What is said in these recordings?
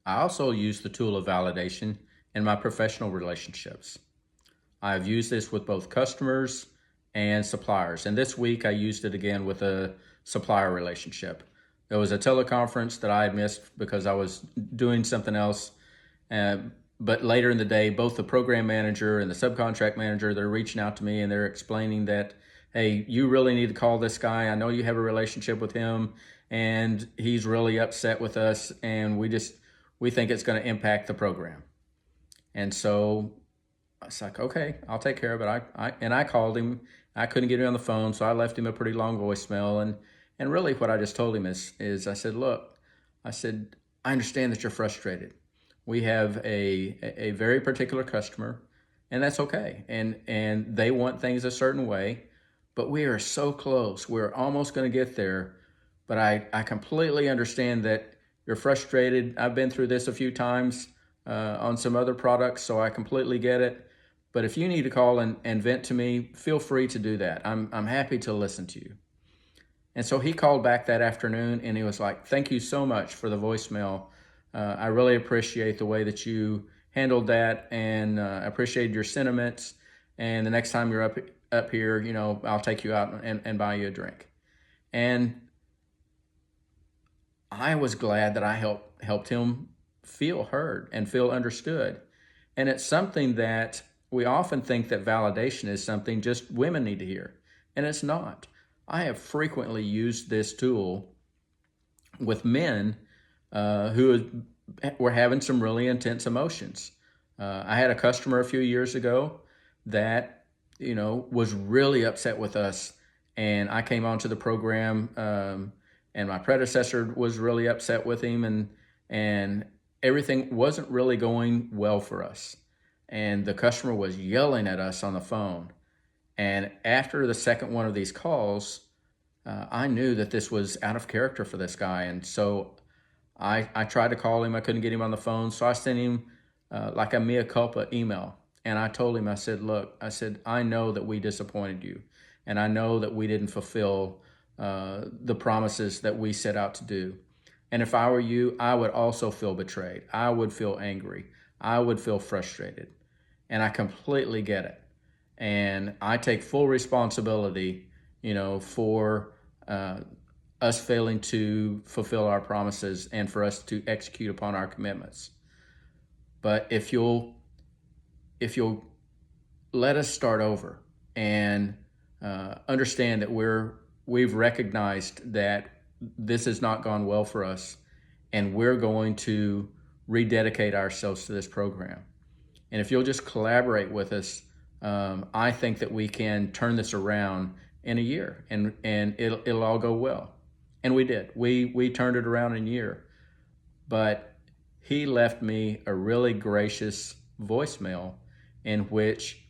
I also use the tool of validation in my professional relationships. I've used this with both customers and suppliers. And this week I used it again with a supplier relationship. There was a teleconference that I had missed because I was doing something else. Uh, but later in the day, both the program manager and the subcontract manager, they're reaching out to me and they're explaining that, hey, you really need to call this guy. I know you have a relationship with him and he's really upset with us, and we think it's going to impact the program. And so I was like, okay, I'll take care of it. I called him. I couldn't get him on the phone, so I left him a pretty long voicemail. And really, what I just told him is I said, look, I said, I understand that you're frustrated. We have a very particular customer, and that's okay. And they want things a certain way, but we are so close. We're almost going to get there. But I completely understand that you're frustrated. I've been through this a few times on some other products, so I completely get it. But if you need to call and vent to me, feel free to do that. I'm happy to listen to you. And so he called back that afternoon and he was like, thank you so much for the voicemail. I really appreciate the way that you handled that, and appreciated your sentiments. And the next time you're up here, I'll take you out and buy you a drink. And I was glad that I helped him feel heard and feel understood. And it's something that we often think that validation is something just women need to hear, and it's not. I have frequently used this tool with men who were having some really intense emotions. I had a customer a few years ago that was really upset with us, and I came onto the program, and my predecessor was really upset with him, and everything wasn't really going well for us. And the customer was yelling at us on the phone. And after the second one of these calls, I knew that this was out of character for this guy. And so I tried to call him. I couldn't get him on the phone. So I sent him like a mea culpa email. And I told him, I said, look, I know that we disappointed you. And I know that we didn't fulfill the promises that we set out to do. And if I were you, I would also feel betrayed. I would feel angry. I would feel frustrated. And I completely get it. And I take full responsibility, for us failing to fulfill our promises and for us to execute upon our commitments. But if you'll let us start over and understand that we've recognized that this has not gone well for us, and we're going to rededicate ourselves to this program. And if you'll just collaborate with us, I think that we can turn this around in a year, and it'll all go well. And we did. We turned it around in a year. But he left me a really gracious voicemail in which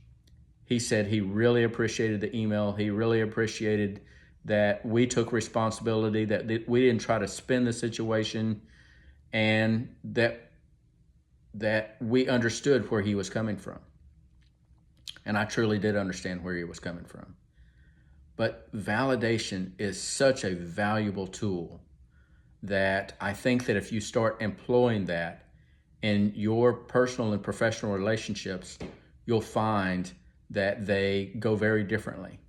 he said he really appreciated the email. He really appreciated that we took responsibility, that we didn't try to spin the situation, and that we understood where he was coming from. And I truly did understand where he was coming from. But validation is such a valuable tool that I think that if you start employing that in your personal and professional relationships, you'll find that they go very differently.